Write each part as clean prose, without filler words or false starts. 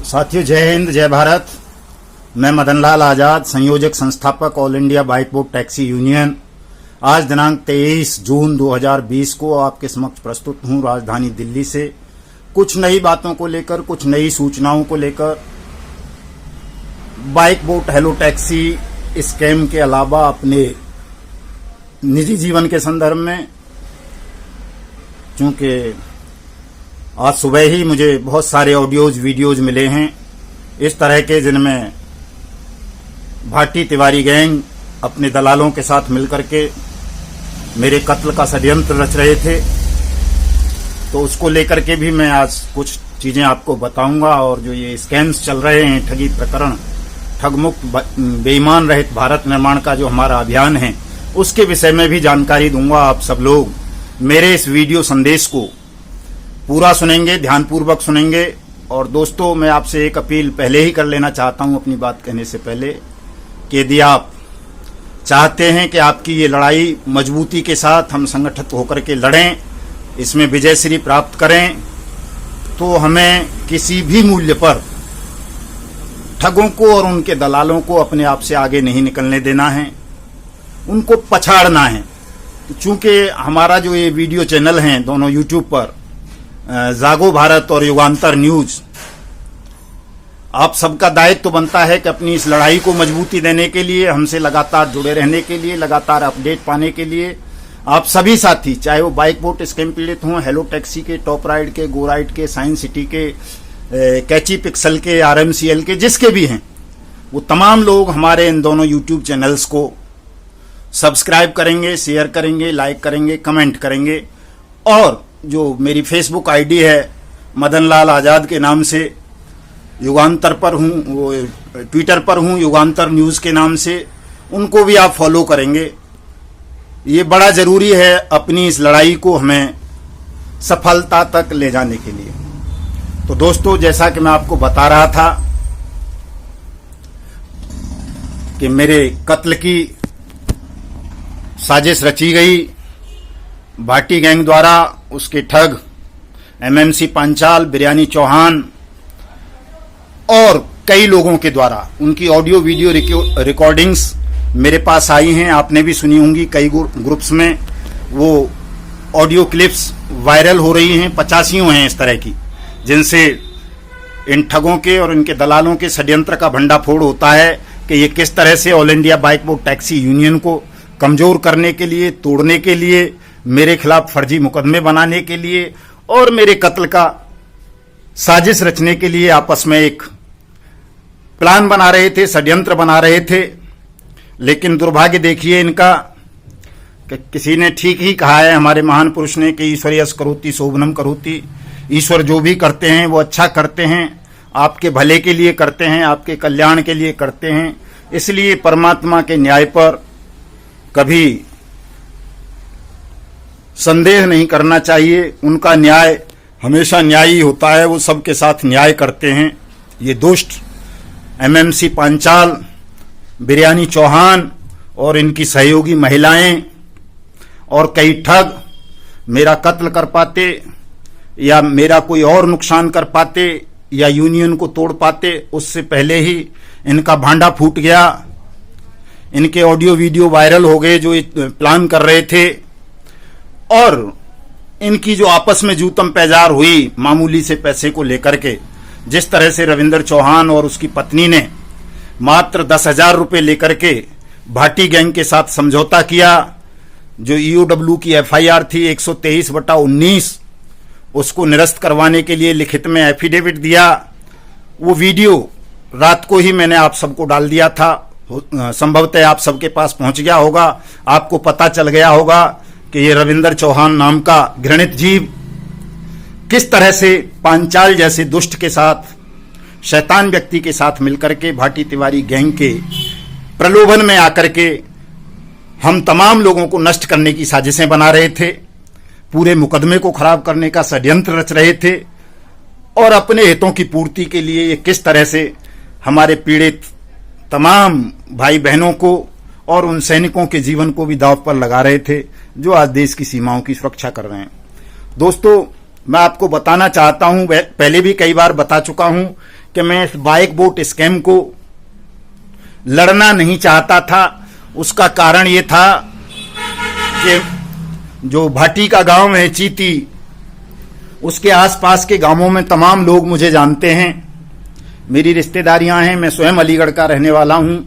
साथियों, जय हिंद, जय भारत। मैं मदन लाल आजाद, संयोजक संस्थापक all India bike boat taxi union. आज दिनांक 23 जून 2020 को आपके समक्ष प्रस्तुत हूं राजधानी दिल्ली से कुछ नई बातों को लेकर, कुछ नई सूचनाओं को लेकर। Bike boat hello taxi scam के अलावा अपने निजी जीवन के संदर्भ में, चूंकि आज सुबह ही मुझे बहुत सारे ऑडियोज वीडियोज मिले हैं इस तरह के, जिनमें भाटी तिवारी गैंग अपने दलालों के साथ मिलकर के मेरे कत्ल का षड्यंत्र रच रहे थे। तो उसको लेकर के भी मैं आज कुछ चीजें आपको बताऊंगा। और जो ये स्कैम्स चल रहे हैं, ठगी प्रकरण, ठगमुक्त बेईमान रहित भारत निर्माण का जो हमारा अभियान है, उसके विषय में भी जानकारी दूंगा। आप सब लोग मेरे इस वीडियो संदेश को पूरा सुनेंगे, ध्यानपूर्वक सुनेंगे। और दोस्तों, मैं आपसे एक अपील पहले ही कर लेना चाहता हूं अपनी बात कहने से पहले, कि यदि आप चाहते हैं कि आपकी ये लड़ाई मजबूती के साथ हम संगठित होकर के लड़ें, इसमें विजयश्री प्राप्त करें, तो हमें किसी भी मूल्य पर ठगों को और उनके दलालों को अपने आप से आगे नहीं निकलने देना है, उनको पछाड़ना है। तो चूंकि हमारा जो ये वीडियो चैनल हैं दोनों यूट्यूब पर, जागो भारत और युगांतर न्यूज, आप सबका दायित्व बनता है कि अपनी इस लड़ाई को मजबूती देने के लिए, हमसे लगातार जुड़े रहने के लिए, लगातार अपडेट पाने के लिए आप सभी साथी, चाहे वो बाइक बोट स्कैम पीड़ित हों, हेलो टैक्सी के, टॉप राइड के, गो राइड के, साइंस सिटी के, कैची पिक्सल के, RMCL के, जिसके भी हैं, वो तमाम लोग हमारे इन दोनों यूट्यूब चैनल्स को सब्सक्राइब करेंगे, शेयर करेंगे, लाइक करेंगे, कमेंट करेंगे। और जो मेरी फेसबुक आईडी है मदन लाल आजाद के नाम से, युगांतर पर हूँ, वो ट्विटर पर हूँ युगांतर न्यूज के नाम से, उनको भी आप फॉलो करेंगे। ये बड़ा जरूरी है अपनी इस लड़ाई को हमें सफलता तक ले जाने के लिए। तो दोस्तों, जैसा कि मैं आपको बता रहा था कि मेरे कत्ल की साजिश रची गई भाटी गैंग द्वारा, उसके ठग MMC पांचाल, बिरयानी चौहान और कई लोगों के द्वारा। उनकी ऑडियो वीडियो रिकॉर्डिंग्स मेरे पास आई हैं, आपने भी सुनी होंगी। कई ग्रुप्स में वो ऑडियो क्लिप्स वायरल हो रही हैं, 85 हैं इस तरह की, जिनसे इन ठगों के और इनके दलालों के षड्यंत्र का भंडाफोड़ होता है कि ये किस तरह से all India bike boat taxi union को कमजोर करने के लिए, तोड़ने के लिए, मेरे खिलाफ फर्जी मुकदमे बनाने के लिए और मेरे कत्ल का साजिश रचने के लिए आपस में एक प्लान बना रहे थे, षड्यंत्र बना रहे थे। लेकिन दुर्भाग्य देखिए इनका, कि किसी ने ठीक ही कहा है, हमारे महान पुरुष ने, कि ईश्वर यश करोति शोभनम करोति। ईश्वर जो भी करते हैं वो अच्छा करते हैं, आपके भले के लिए करते हैं, आपके कल्याण के लिए करते हैं। इसलिए परमात्मा के न्याय पर कभी संदेह नहीं करना चाहिए। उनका न्याय हमेशा न्यायी होता है, वो सबके साथ न्याय करते हैं। ये दुष्ट MMC पांचाल, बिरयानी चौहान और इनकी सहयोगी महिलाएं और कई ठग मेरा कत्ल कर पाते, या मेरा कोई और नुकसान कर पाते, या यूनियन को तोड़ पाते, उससे पहले ही इनका भांडा फूट गया। इनके ऑडियो वीडियो वायरल हो गए जो प्लान कर रहे थे। और इनकी जो आपस में जूतम पैजार हुई मामूली से पैसे को लेकर के, जिस तरह से रविंदर चौहान और उसकी पत्नी ने मात्र 10,000 रुपए लेकर के भाटी गैंग के साथ समझौता किया। जो EOW की FIR थी 123/19, उसको निरस्त करवाने के लिए लिखित में एफिडेविट दिया। वो वीडियो रात को ही मैंने आप सबको डाल दिया था, संभवतः आप सबके पास पहुंच गया होगा, आपको पता चल गया होगा कि ये रविंदर चौहान नाम का घृणित जीव किस तरह से पांचाल जैसे दुष्ट के साथ, शैतान व्यक्ति के साथ मिलकर के भाटी तिवारी गैंग के प्रलोभन में आकर के हम तमाम लोगों को नष्ट करने की साजिशें बना रहे थे, पूरे मुकदमे को खराब करने का षड्यंत्र रच रहे थे, और अपने हितों की पूर्ति के लिए ये किस तरह से हमारे पीड़ित तमाम भाई बहनों को और उन सैनिकों के जीवन को भी दांव पर लगा रहे थे जो आज देश की सीमाओं की सुरक्षा कर रहे हैं। दोस्तों, मैं आपको बताना चाहता हूं, पहले भी कई बार बता चुका हूं कि मैं इस बाइक बोट स्कैम को लड़ना नहीं चाहता था। उसका कारण ये था कि जो भाटी का गांव है चीती, उसके आसपास के गांवों में तमाम लोग मुझे जानते हैं, मेरी रिश्तेदारियां हैं, मैं स्वयं अलीगढ़ का रहने वाला हूं।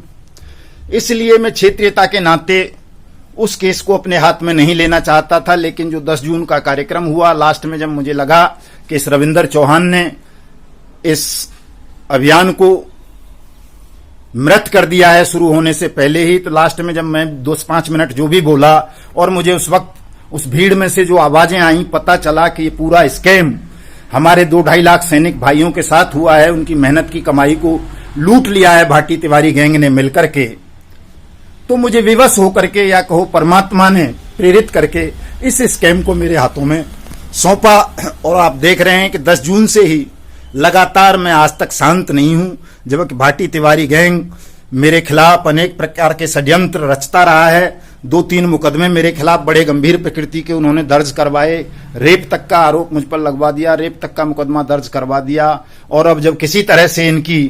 इसलिए मैं क्षेत्रीयता के नाते उस केस को अपने हाथ में नहीं लेना चाहता था। लेकिन जो 10 जून का कार्यक्रम हुआ, लास्ट में जब मुझे लगा कि इस रविंदर चौहान ने इस अभियान को मृत कर दिया है शुरू होने से पहले ही, तो लास्ट में जब मैं 2-5 मिनट जो भी बोला और मुझे उस वक्त उस भीड़ में से जो आवाजें आई, पता चला कि ये पूरा स्कैम हमारे 2-2.5 लाख सैनिक भाइयों के साथ हुआ है। उनकी मेहनत की कमाई को लूट लिया है भाटी तिवारी गैंग ने मिलकर के। तो मुझे विवश होकर के, या कहो परमात्मा ने प्रेरित करके, इस स्कैम को मेरे हाथों में सौंपा। और आप देख रहे हैं कि 10 जून से ही लगातार मैं आज तक शांत नहीं हूं, जबकि भाटी तिवारी गैंग मेरे खिलाफ अनेक प्रकार के षड्यंत्र रचता रहा है। 2-3 मुकदमे मेरे खिलाफ बड़े गंभीर प्रकृति के उन्होंने दर्ज करवाए, रेप तक का आरोप मुझ पर लगवा दिया, रेप तक का मुकदमा दर्ज करवा दिया। और अब जब किसी तरह से इनकी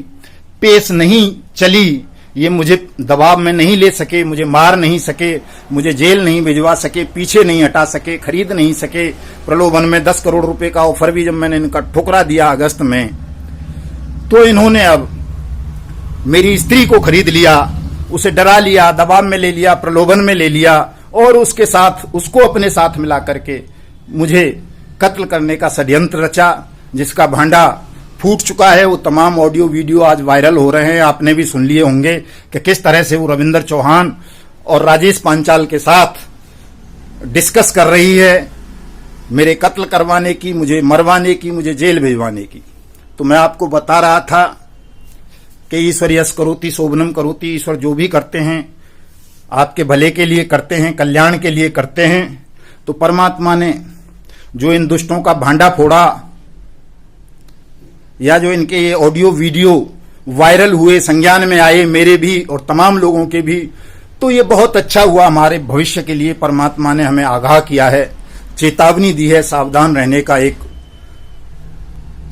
पेश नहीं चली, ये मुझे दबाव में नहीं ले सके, मुझे मार नहीं सके, मुझे जेल नहीं भिजवा सके, पीछे नहीं हटा सके, खरीद नहीं सके, प्रलोभन में 10 करोड़ रुपए का ऑफर भी जब मैंने इनका ठुकरा दिया अगस्त में, तो इन्होंने अब मेरी स्त्री को खरीद लिया, उसे डरा लिया, दबाव में ले लिया, प्रलोभन में ले लिया, और उसके साथ उसको अपने साथ मिला करके मुझे कत्ल करने का षड्यंत्र रचा, जिसका भांडा फूट चुका है। वो तमाम ऑडियो वीडियो आज वायरल हो रहे हैं, आपने भी सुन लिए होंगे कि किस तरह से वो रविंदर चौहान और राजेश पांचाल के साथ डिस्कस कर रही है मेरे कत्ल करवाने की, मुझे मरवाने की, मुझे जेल भिजवाने की। तो मैं आपको बता रहा था कि ईश्वर यश करोति शोभनम करोति, ईश्वर जो भी करते हैं आपके भले के लिए करते हैं, कल्याण के लिए करते हैं। तो परमात्मा ने जो इन दुष्टों का भांडा फोड़ा, या जो इनके ये ऑडियो वीडियो वायरल हुए, संज्ञान में आए, मेरे भी और तमाम लोगों के भी, तो ये बहुत अच्छा हुआ हमारे भविष्य के लिए। परमात्मा ने हमें आगाह किया है, चेतावनी दी है, सावधान रहने का एक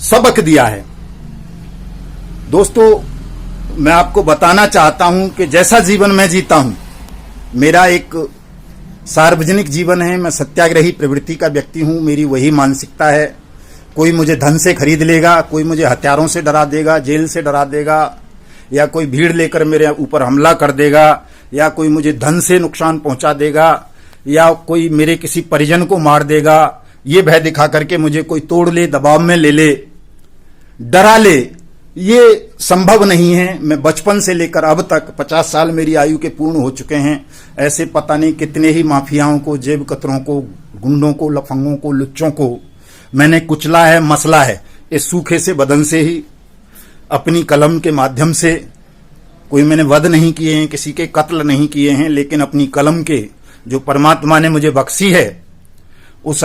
सबक दिया है। दोस्तों, मैं आपको बताना चाहता हूं कि जैसा जीवन मैं जीता हूं, मेरा एक सार्वजनिक जीवन है, मैं सत्याग्रही प्रवृत्ति का व्यक्ति हूं, मेरी वही मानसिकता है। कोई मुझे धन से खरीद लेगा, कोई मुझे हथियारों से डरा देगा, जेल से डरा देगा, या कोई भीड़ लेकर मेरे ऊपर हमला कर देगा, या कोई मुझे धन से नुकसान पहुंचा देगा, या कोई मेरे किसी परिजन को मार देगा, ये भय दिखा करके मुझे कोई तोड़ ले, दबाव में ले ले, डरा ले, ये संभव नहीं है। मैं बचपन से लेकर अब तक 50 साल मेरी आयु के पूर्ण हो चुके हैं, ऐसे पता नहीं कितने ही माफियाओं को, जेब कतरों को, गुंडों को, लफंगों को, लुच्चों को मैंने कुचला है, मसला है। इस सूखे से बदन से ही, अपनी कलम के माध्यम से, कोई मैंने वध नहीं किए हैं, किसी के कत्ल नहीं किए हैं, लेकिन अपनी कलम के जो परमात्मा ने मुझे बख्शी है, उस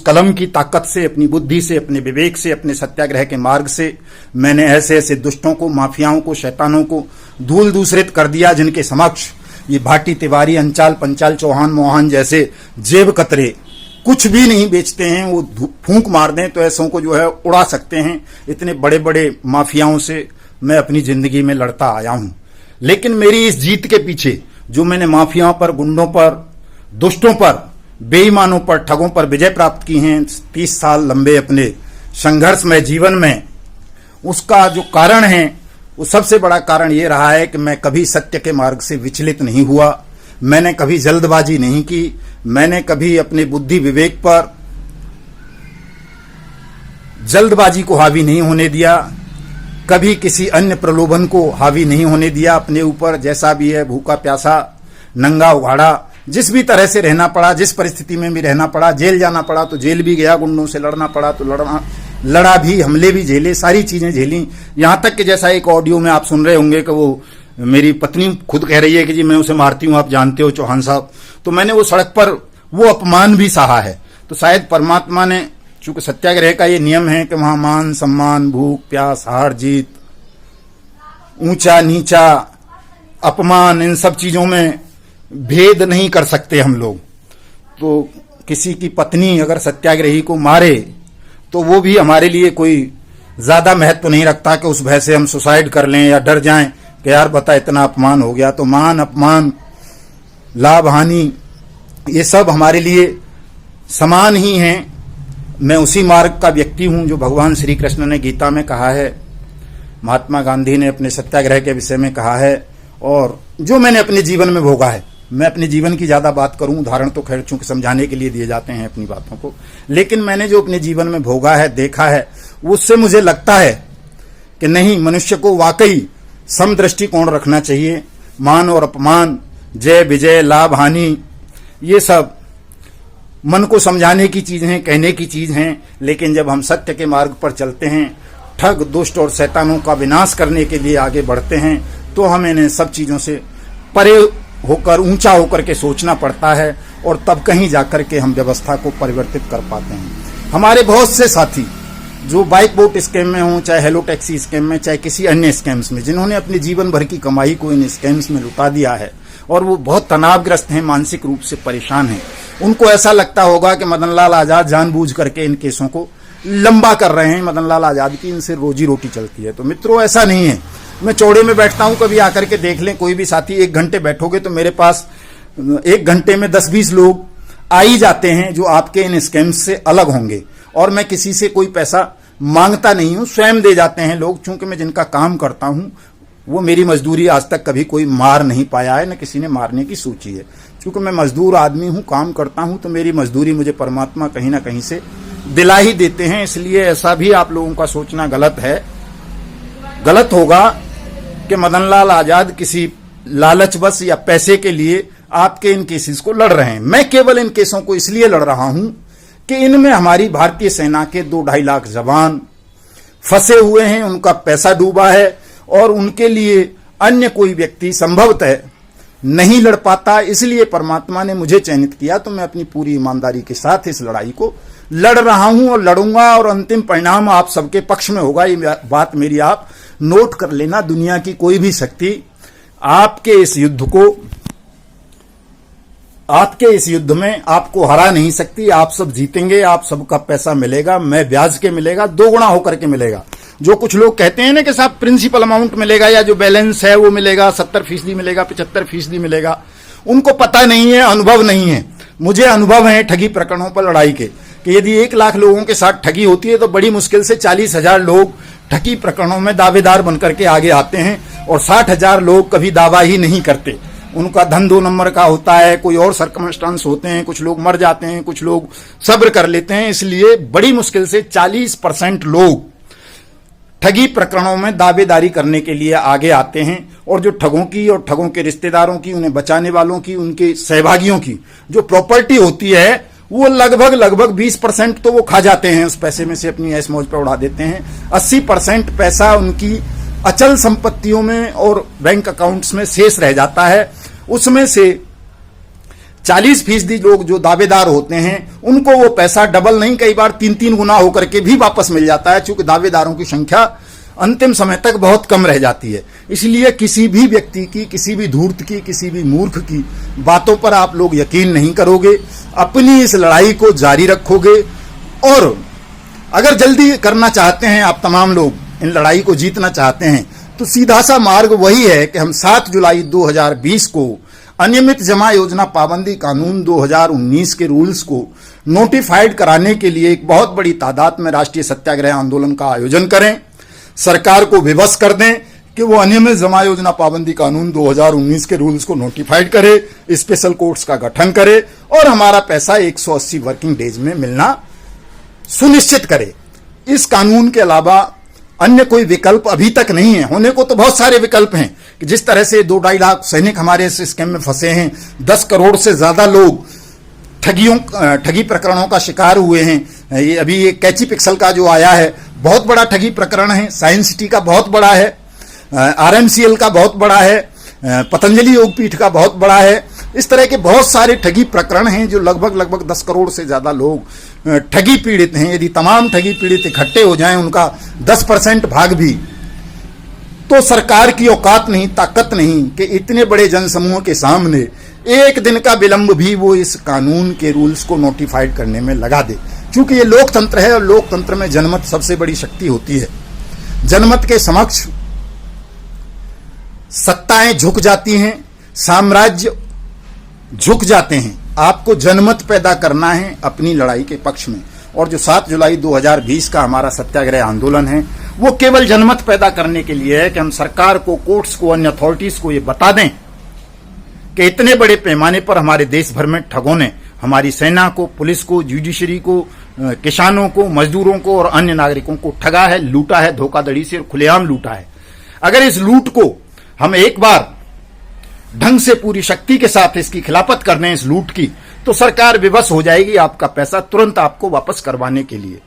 कलम की ताकत से, अपनी बुद्धि से, अपने विवेक से, अपने सत्याग्रह के मार्ग से मैंने ऐसे ऐसे दुष्टों को, माफियाओं को, शैतानों को धूल दूसरित कर दिया, जिनके समक्ष ये भाटी तिवारी, अंचाल, पंचाल, चौहान, मोहन जैसे जेब कतरे कुछ भी नहीं बेचते हैं। वो फूंक मार दें तो ऐसों को जो है उड़ा सकते हैं। इतने बड़े बड़े माफियाओं से मैं अपनी जिंदगी में लड़ता आया हूं। लेकिन मेरी इस जीत के पीछे जो मैंने माफियाओं पर, गुंडों पर, दुष्टों पर, बेईमानों पर, ठगों पर विजय प्राप्त की हैं 30 साल लंबे अपने संघर्षमय जीवन में, उसका जो कारण है, वो सबसे बड़ा कारण ये रहा है कि मैं कभी सत्य के मार्ग से विचलित नहीं हुआ, मैंने कभी जल्दबाजी नहीं की, मैंने कभी अपने बुद्धि विवेक पर जल्दबाजी को हावी नहीं होने दिया, कभी किसी अन्य प्रलोभन को हावी नहीं होने दिया अपने ऊपर। जैसा भी है, भूखा प्यासा, नंगा उघाड़ा, जिस भी तरह से रहना पड़ा, जिस परिस्थिति में भी रहना पड़ा, जेल जाना पड़ा तो जेल भी गया, गुंडों से लड़ना पड़ा तो लड़ा भी, हमले भी झेले, सारी चीजें झेली। यहां तक कि जैसा एक ऑडियो में आप सुन रहे होंगे कि वो मेरी पत्नी खुद कह रही है कि जी मैं उसे मारती हूं, आप जानते हो चौहान साहब, तो मैंने वो सड़क पर वो अपमान भी सहा है। तो शायद परमात्मा ने, चूंकि सत्याग्रह का ये नियम है कि वहां मान सम्मान, भूख प्यास, हार जीत, ऊंचा नीचा, अपमान, इन सब चीजों में भेद नहीं कर सकते हम लोग। तो किसी की पत्नी अगर सत्याग्रही को मारे तो वो भी हमारे लिए कोई ज्यादा महत्व नहीं रखता कि उस भय से हम सुसाइड कर लें या डर जाएं कि यार बता इतना अपमान हो गया। तो मान अपमान, लाभ हानि, ये सब हमारे लिए समान ही हैं। मैं उसी मार्ग का व्यक्ति हूं जो भगवान श्री कृष्ण ने गीता में कहा है, महात्मा गांधी ने अपने सत्याग्रह के विषय में कहा है, और जो मैंने अपने जीवन में भोगा है। मैं अपने जीवन की ज्यादा बात करूं, उदाहरण तो खैर चूंकि समझाने के लिए दिए जाते हैं अपनी बातों को, लेकिन मैंने जो अपने जीवन में भोगा है, देखा है, उससे मुझे लगता है कि नहीं, मनुष्य को वाकई समदृष्टिकोण रखना चाहिए। मान और अपमान, जय विजय, लाभ हानि, ये सब मन को समझाने की चीज हैं, कहने की चीज हैं, लेकिन जब हम सत्य के मार्ग पर चलते हैं, ठग, दुष्ट और शैतानों का विनाश करने के लिए आगे बढ़ते हैं, तो हमें इन सब चीजों से परे होकर, ऊंचा होकर के सोचना पड़ता है, और तब कहीं जाकर के हम व्यवस्था को परिवर्तित कर पाते हैं। हमारे बहुत से साथी जो बाइक बोट स्कैम में हों, चाहे हेलो टैक्सी स्कैम में, चाहे किसी अन्य स्कैम्स में, जिन्होंने अपने जीवन भर की कमाई को इन स्कैम्स में लुटा दिया है, और वो बहुत तनावग्रस्त हैं, मानसिक रूप से परेशान हैं। उनको ऐसा लगता होगा कि मदन लाल आजाद जानबूझ करके इन केसों को लंबा कर रहे हैं, मदन लाल आजाद की इनसे रोजी रोटी चलती है। तो मित्रों, ऐसा नहीं है। मैं चौड़े में बैठता हूं, कभी आकर के देख लें, कोई भी साथी 1 घंटे बैठोगे तो मेरे पास 1 घंटे में 10-20 लोग आ ही जाते हैं जो आपके इन स्कैम्स से अलग होंगे, और मैं किसी से कोई पैसा मांगता नहीं हूं, स्वयं दे जाते हैं लोग। चूंकि मैं जिनका काम करता हूं, वो मेरी मजदूरी आज तक कभी कोई मार नहीं पाया है, न किसी ने मारने की सोची है। क्योंकि मैं मजदूर आदमी हूं, काम करता हूं, तो मेरी मजदूरी मुझे परमात्मा कहीं ना कहीं से दिला ही देते हैं। इसलिए ऐसा भी आप लोगों का सोचना गलत है, गलत होगा कि मदन लाल आजाद किसी लालचवश या पैसे के लिए आपके इन केसेस को लड़ रहे हैं। मैं केवल इन केसों को इसलिए लड़ रहा हूं कि इनमें हमारी भारतीय सेना के 2-2.5 लाख जवान फंसे हुए हैं, उनका पैसा डूबा है, और उनके लिए अन्य कोई व्यक्ति संभवतः नहीं लड़ पाता। इसलिए परमात्मा ने मुझे चयनित किया, तो मैं अपनी पूरी ईमानदारी के साथ इस लड़ाई को लड़ रहा हूं और लड़ूंगा, और अंतिम परिणाम आप सबके पक्ष में होगा। ये बात मेरी आप नोट कर लेना। दुनिया की कोई भी शक्ति आपके इस युद्ध में आपको हरा नहीं सकती। आप सब जीतेंगे, आप सबका पैसा मिलेगा, मैं ब्याज के मिलेगा, 2 गुना होकर के मिलेगा। जो कुछ लोग कहते हैं ना कि साहब प्रिंसिपल अमाउंट मिलेगा, या जो बैलेंस है वो मिलेगा, 70% मिलेगा, 75% मिलेगा, उनको पता नहीं है, अनुभव नहीं है। मुझे अनुभव है ठगी प्रकरणों पर लड़ाई के, कि यदि 1 लाख लोगों के साथ ठगी होती है तो बड़ी मुश्किल से 40,000 लोग ठगी प्रकरणों में दावेदार बनकर के आगे आते हैं, और 60,000 लोग कभी दावा ही नहीं करते। उनका धन 2 नंबर का होता है, कोई और सर्कमस्टांस होते हैं, कुछ लोग मर जाते हैं, कुछ लोग सब्र कर लेते हैं। इसलिए बड़ी मुश्किल से 40% लोग ठगी प्रकरणों में दावेदारी करने के लिए आगे आते हैं, और जो ठगों की और ठगों के रिश्तेदारों की, उन्हें बचाने वालों की, उनके सहभागियों की जो प्रॉपर्टी होती है, वो लगभग 20% तो वो खा जाते हैं, उस पैसे में से अपनी ऐश मौज पर उड़ा देते हैं। 80% पैसा उनकी अचल संपत्तियों में और बैंक अकाउंट्स में शेष रह जाता है। उसमें से 40% लोग जो दावेदार होते हैं, उनको वो पैसा डबल नहीं, कई बार 3-3 गुना होकर के भी वापस मिल जाता है, क्योंकि दावेदारों की संख्या अंतिम समय तक बहुत कम रह जाती है। इसलिए किसी भी व्यक्ति की, किसी भी धूर्त की, किसी भी मूर्ख की बातों पर आप लोग यकीन नहीं करोगे, अपनी इस लड़ाई को जारी रखोगे। और अगर जल्दी करना चाहते हैं आप तमाम लोग, इन लड़ाई को जीतना चाहते हैं, तो सीधा सा मार्ग वही है कि हम 7 जुलाई 2020 को अनियमित जमा योजना पाबंदी कानून 2019 के रूल्स को नोटिफाइड कराने के लिए एक बहुत बड़ी तादाद में राष्ट्रीय सत्याग्रह आंदोलन का आयोजन करें, सरकार को विवश कर दें कि वो अनियमित जमा योजना पाबंदी कानून 2019 के रूल्स को नोटिफाइड करे, स्पेशल कोर्ट्स का गठन करे, और हमारा पैसा 180 वर्किंग डेज में मिलना सुनिश्चित करे। इस कानून के अलावा अन्य कोई विकल्प अभी तक नहीं है। होने को तो बहुत सारे विकल्प हैं, कि जिस तरह से 2-2.5 लाख सैनिक हमारे इस स्कैम में फंसे हैं, 10 करोड़ से ज्यादा लोग ठगी प्रकरणों का शिकार हुए हैं। ये अभी ये कैची पिक्सल का जो आया है, बहुत बड़ा ठगी प्रकरण है, साइंस सिटी का बहुत बड़ा है, RMCL का बहुत बड़ा है, पतंजलि योगपीठ का बहुत बड़ा है। इस तरह के बहुत सारे ठगी प्रकरण हैं जो लगभग 10 करोड़ से ज्यादा लोग ठगी पीड़ित हैं। यदि तमाम ठगी पीड़ित इकट्ठे हो जाएं, उनका 10% भाग भी, तो सरकार की औकात नहीं, ताकत नहीं कि इतने बड़े जनसमूह के सामने 1 दिन का विलंब भी वो इस कानून के रूल्स को नोटिफाइड करने में लगा दे। क्योंकि ये लोकतंत्र है, और लोकतंत्र में जनमत सबसे बड़ी शक्ति होती है। जनमत के समक्ष सत्ताएं झुक जाती हैं, साम्राज्य झुक जाते हैं। आपको जनमत पैदा करना है अपनी लड़ाई के पक्ष में। और जो 7 जुलाई 2020 का हमारा सत्याग्रह आंदोलन है, वो केवल जनमत पैदा करने के लिए है कि हम सरकार को, कोर्ट्स को, अन्य अथॉरिटीज को ये बता दें कि इतने बड़े पैमाने पर हमारे देश भर में ठगों ने हमारी सेना को, पुलिस को, जुडिशरी को, किसानों को, मजदूरों को और अन्य नागरिकों को ठगा है, लूटा है, धोखाधड़ी से और खुलेआम लूटा है। अगर इस लूट को हम एक बार ढंग से पूरी शक्ति के साथ इसकी खिलाफत कर दें, इस लूट की, तो सरकार विवश हो जाएगी आपका पैसा तुरंत आपको वापस करवाने के लिए।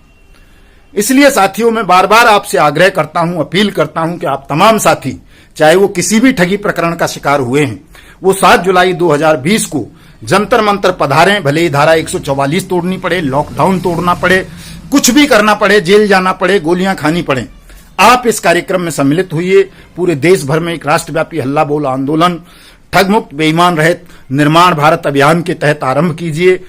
इसलिए साथियों, मैं बार बार आपसे आग्रह करता हूं, अपील करता हूं कि आप तमाम साथी, चाहे वो किसी भी ठगी प्रकरण का शिकार हुए हैं, वो 7 जुलाई 2020 को जंतर मंतर पधारें। भले ही धारा 144 तोड़नी पड़े, लॉकडाउन तोड़ना पड़े, कुछ भी करना पड़े, जेल जाना पड़े, गोलियां खानी पड़े, आप इस कार्यक्रम में सम्मिलित हुइए। पूरे देश भर में एक राष्ट्रव्यापी हल्ला बोल आंदोलन ठगमुक्त बेईमान रहित निर्माण भारत अभियान के तहत आरंभ कीजिए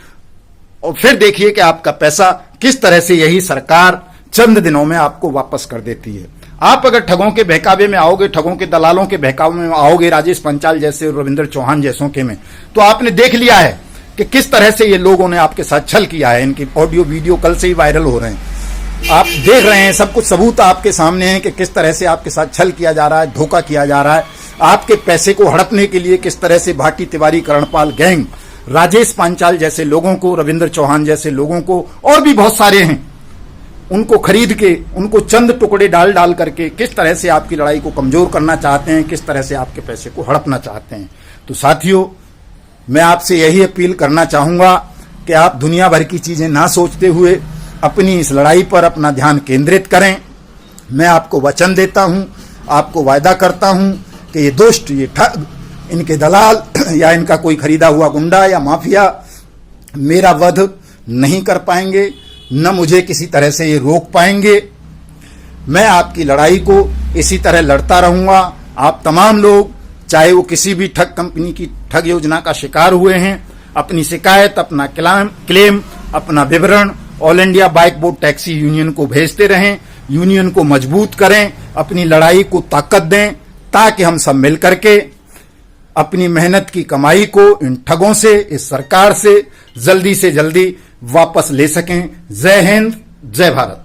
और फिर देखिए कि आपका पैसा किस तरह से यही सरकार चंद दिनों में आपको वापस कर देती है। आप अगर ठगों के बहकावे में आओगे, ठगों के दलालों के बहकावे में आओगे, राजेश पंचाल जैसे, रविंद्र चौहान जैसों के में, तो आपने देख लिया है कि किस तरह से ये लोगों ने आपके साथ छल किया है। इनकी ऑडियो वीडियो कल से ही वायरल हो रहे हैं, आप देख रहे हैं, सब कुछ सबूत आपके सामने है कि किस तरह से आपके साथ छल किया जा रहा है, धोखा किया जा रहा है। आपके पैसे को हड़पने के लिए किस तरह से भाटी तिवारी, करणपाल गैंग, राजेश पांचाल जैसे लोगों को, रविंद्र चौहान जैसे लोगों को, और भी बहुत सारे हैं, उनको खरीद के, उनको चंद टुकड़े डाल डाल करके किस तरह से आपकी लड़ाई को कमजोर करना चाहते हैं, किस तरह से आपके पैसे को हड़पना चाहते हैं। तो साथियों, मैं आपसे यही अपील करना चाहूंगा कि आप दुनिया भर की चीजें ना सोचते हुए अपनी इस लड़ाई पर अपना ध्यान केंद्रित करें। मैं आपको वचन देता हूं, आपको वायदा करता हूं कि ये दुष्ट, ये ठग, इनके दलाल या इनका कोई खरीदा हुआ गुंडा या माफिया मेरा वध नहीं कर पाएंगे, न मुझे किसी तरह से ये रोक पाएंगे। मैं आपकी लड़ाई को इसी तरह लड़ता रहूंगा। आप तमाम लोग, चाहे वो किसी भी ठग कंपनी की ठग योजना का शिकार हुए हैं, अपनी शिकायत, अपना क्लेम, अपना विवरण all India bike board taxi union को भेजते रहें। यूनियन को मजबूत करें, अपनी लड़ाई को ताकत दें, ताकि हम सब मिलकर के अपनी मेहनत की कमाई को इन ठगों से, इस सरकार से जल्दी वापस ले सकें। जय हिंद, जय भारत।